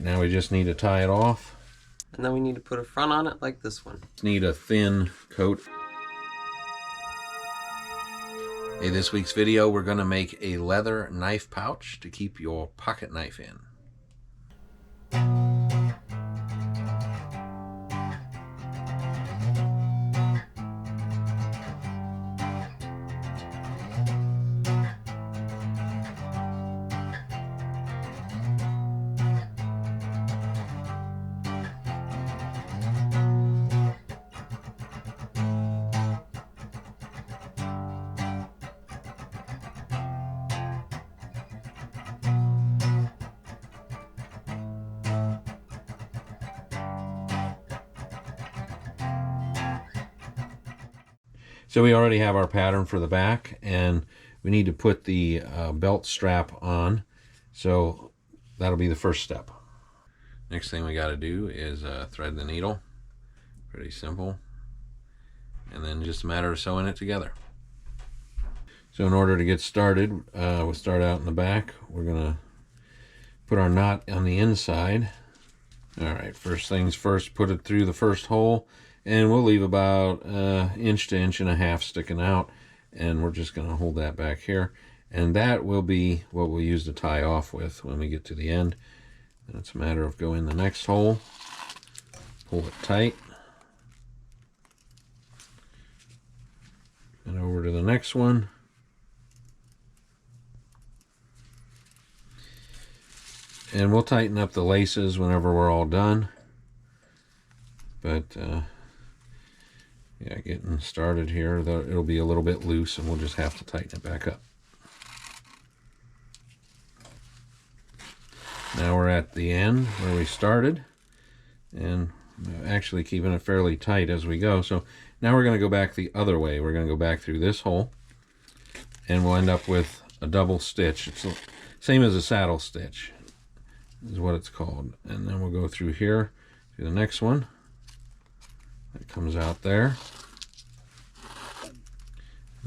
Now we just need to tie it off. And then we need to put a front on it like this one. Need a thin coat. Hey, this week's video, we're going to make a leather knife pouch to keep your pocket knife in. So we already have our pattern for the back, and we need to put the belt strap on. So that'll be the first step. Next thing we got to do is thread the needle. Pretty simple. And then just a matter of sewing it together. So in order to get started, we'll start out in the back. We're going to put our knot on the inside. All right, first things first, put it through the first hole. And we'll leave about inch to inch and a half sticking out, and we're just going to hold that back here, and that will be what we'll use to tie off with when we get to the end. And it's a matter of going the next hole, pull it tight, and over to the next one, and we'll tighten up the laces whenever we're all done. But yeah, getting started here, it'll be a little bit loose, and we'll just have to tighten it back up. Now we're at the end where we started, and actually keeping it fairly tight as we go. So now we're going to go back the other way. We're going to go back through this hole, and we'll end up with a double stitch. It's the same as a saddle stitch, is what it's called. And then we'll go through here to the next one. It comes out there,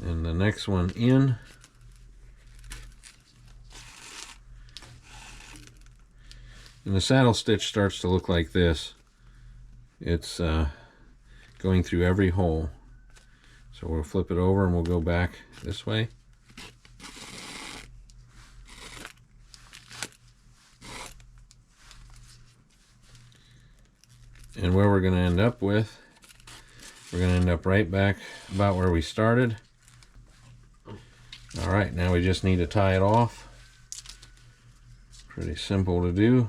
and the next one in, and the saddle stitch starts to look like this. It's going through every hole. So we'll flip it over and we'll go back this way. And where we're going to end up with, we're going to end up right back about where we started. All right, now we just need to tie it off. Pretty simple to do.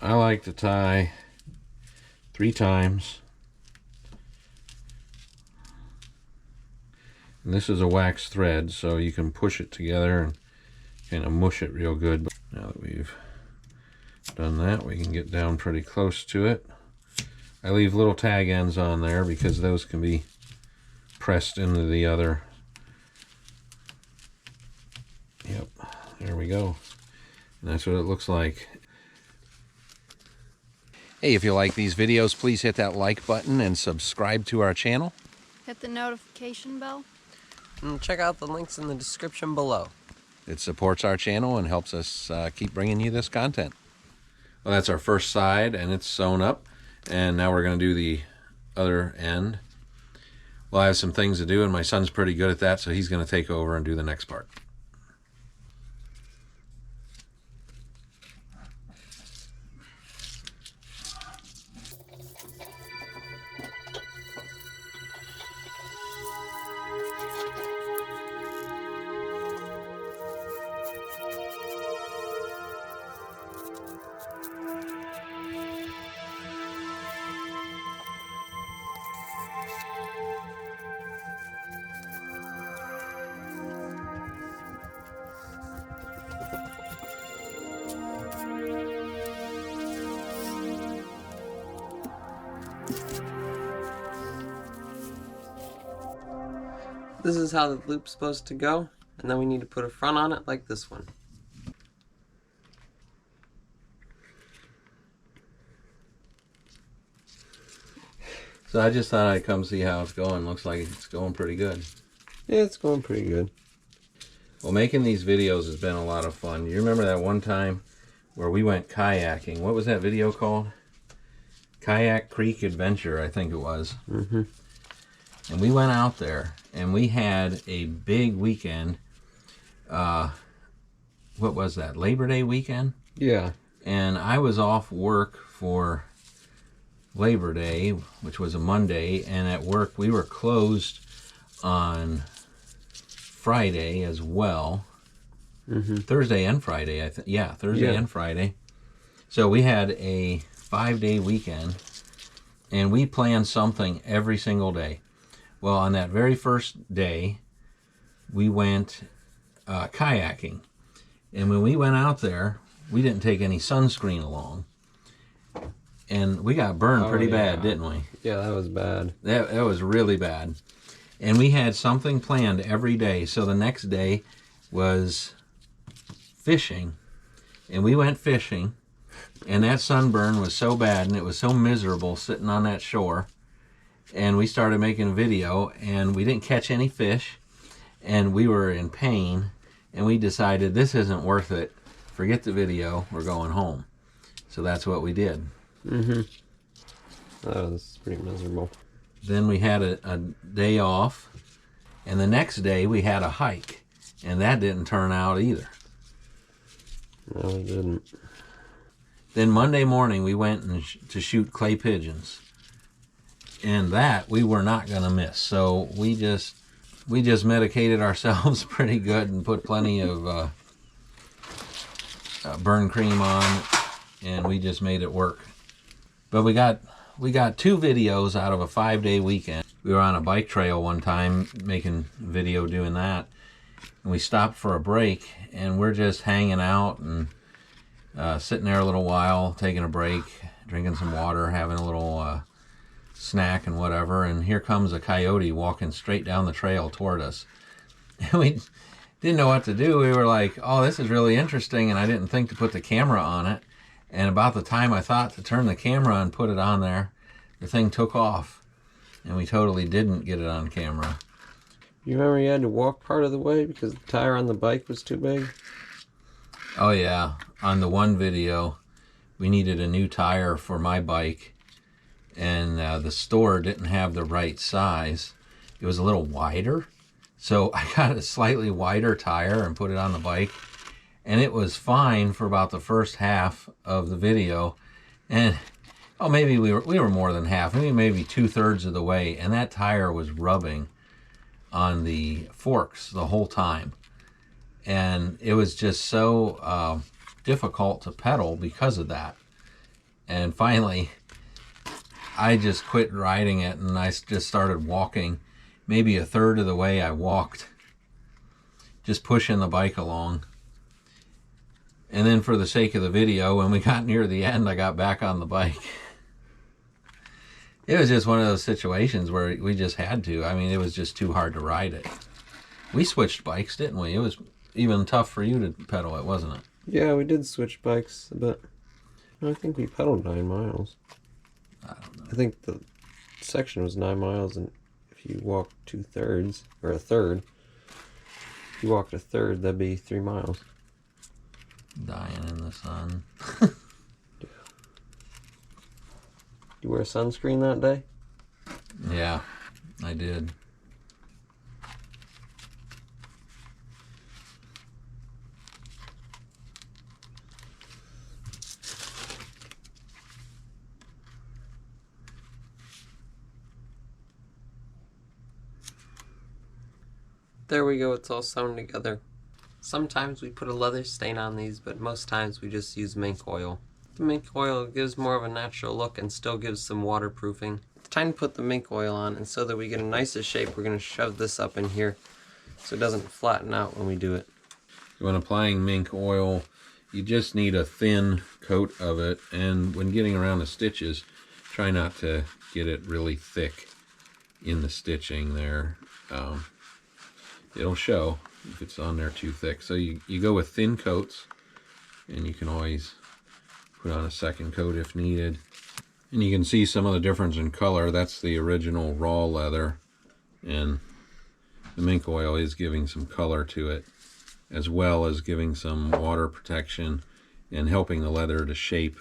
I like to tie 3 times. And this is a wax thread, so you can push it together and kind of mush it real good. But now that we've done that, we can get down pretty close to it. I leave little tag ends on there because those can be pressed into the other. Yep, there we go. And that's what it looks like. Hey, if you like these videos, please hit that like button and subscribe to our channel. Hit the notification bell. And check out the links in the description below. It supports our channel and helps us keep bringing you this content. Well, that's our first side, and it's sewn up. And now we're going to do the other end. Well, I have some things to do, and my son's pretty good at that, so he's going to take over and do the next part. This is how the loop's supposed to go, and then we need to put a front on it like this one. So I just thought I'd come see how it's going. Looks like it's going pretty good. Yeah, it's going pretty good. Well, making these videos has been a lot of fun. You remember that one time where we went kayaking. What was that video called? Kayak Creek Adventure, I think it was. Mm-hmm. And we went out there, and we had a big weekend. What was that? Labor Day weekend? Yeah. And I was off work for Labor Day, which was a Monday, and at work we were closed on Friday as well. Mm-hmm. Thursday and Friday, Thursday and Friday. So we had a 5-day weekend, and we planned something every single day. Well, on that very first day, we went kayaking. And when we went out there, we didn't take any sunscreen along. And we got burned pretty bad, didn't we? Yeah, that was bad. That was really bad. And we had something planned every day. So the next day was fishing. And we went fishing. And that sunburn was so bad, and it was so miserable sitting on that shore. And we started making a video, and we didn't catch any fish. And we were in pain. And we decided, this isn't worth it. Forget the video. We're going home. So that's what we did. Mm-hmm. That was pretty miserable. Then we had a day off, and the next day we had a hike, and that didn't turn out either. No, it didn't. Then Monday morning we went to shoot clay pigeons, and that we were not going to miss. So we just medicated ourselves pretty good and put plenty of burn cream on, and we just made it work. But we got 2 videos out of a 5-day weekend. We were on a bike trail one time making video doing that. And we stopped for a break, and we're just hanging out and sitting there a little while, taking a break, drinking some water, having a little snack and whatever. And here comes a coyote walking straight down the trail toward us. And we didn't know what to do. We were like, oh, this is really interesting. And I didn't think to put the camera on it. And about the time I thought to turn the camera and put it on there, the thing took off. And we totally didn't get it on camera. You remember you had to walk part of the way because the tire on the bike was too big? Oh yeah, on the one video, we needed a new tire for my bike. And the store didn't have the right size. It was a little wider. So I got a slightly wider tire and put it on the bike. And it was fine for about the first half of the video. And maybe we were more than half, maybe 2/3 of the way, and that tire was rubbing on the forks the whole time. And it was just so difficult to pedal because of that. And finally, I just quit riding it, and I just started walking. Maybe 1/3 of the way I walked, just pushing the bike along. And then for the sake of the video, when we got near the end, I got back on the bike. It was just one of those situations where we just had to. I mean, it was just too hard to ride it. We switched bikes, didn't we? It was even tough for you to pedal it, wasn't it? Yeah, we did switch bikes, but I think we pedaled 9 miles. I don't know. I think the section was 9 miles, and if you walked 2/3, or 1/3, if you walked 1/3, that'd be 3 miles. Dying in the sun. You wear sunscreen that day? Yeah, I did. There we go, it's all sewn together. Sometimes we put a leather stain on these, but most times we just use mink oil. The mink oil gives more of a natural look and still gives some waterproofing. It's time to put the mink oil on, and so that we get a nicer shape, we're going to shove this up in here so it doesn't flatten out when we do it. When applying mink oil, you just need a thin coat of it, and when getting around the stitches, try not to get it really thick in the stitching there. It'll show if it's on there too thick. So you go with thin coats, and you can always put on a second coat if needed. And you can see some of the difference in color. That's the original raw leather, and the mink oil is giving some color to it, as well as giving some water protection and helping the leather to shape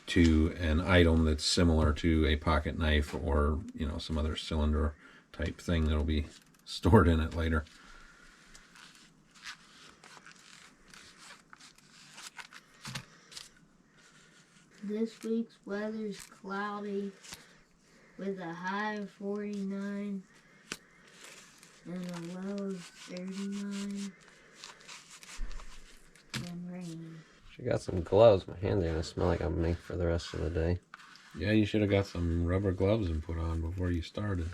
to an item that's similar to a pocket knife or, you know, some other cylinder type thing that'll be stored in it later. This week's weather's cloudy with a high of 49 and a low of 39 and rain. She got some gloves. My hands are gonna smell like a mink for the rest of the day. Yeah, you should have got some rubber gloves and put on before you started.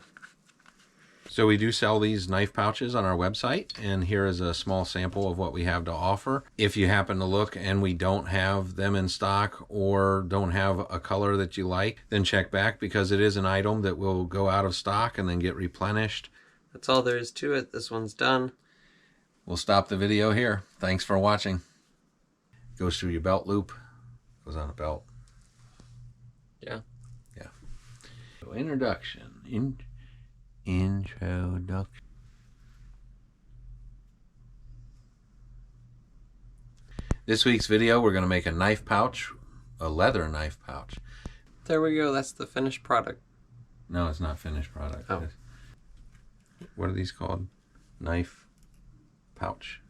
So we do sell these knife pouches on our website, and here is a small sample of what we have to offer. If you happen to look and we don't have them in stock or don't have a color that you like, then check back, because it is an item that will go out of stock and then get replenished. That's all there is to it. This one's done. We'll stop the video here. Thanks for watching. Goes through your belt loop. Goes on a belt. Yeah. Yeah. So introduction. Introduction. This week's video, we're going to make a knife pouch, a leather knife pouch. There we go. That's the finished product. No, it's not finished product. Oh. What are these called? Knife pouch.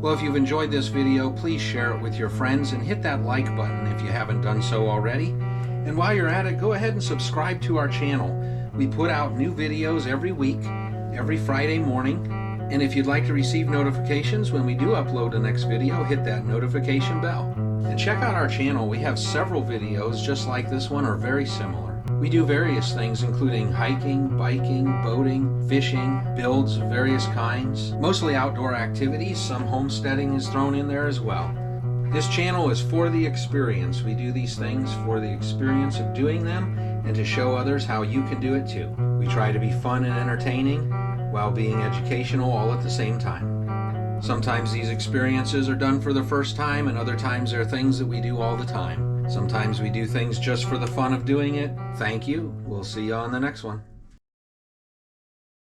Well, if you've enjoyed this video, please share it with your friends and hit that like button if you haven't done so already. And while you're at it, go ahead and subscribe to our channel. We put out new videos every week, every Friday morning. And if you'd like to receive notifications when we do upload the next video, hit that notification bell. And check out our channel. We have several videos just like this one or very similar. We do various things, including hiking, biking, boating, fishing, builds of various kinds, mostly outdoor activities. Some homesteading is thrown in there as well. This channel is for the experience. We do these things for the experience of doing them and to show others how you can do it too. We try to be fun and entertaining while being educational all at the same time. Sometimes these experiences are done for the first time, and other times they're things that we do all the time. Sometimes we do things just for the fun of doing it. Thank you. We'll see you on the next one.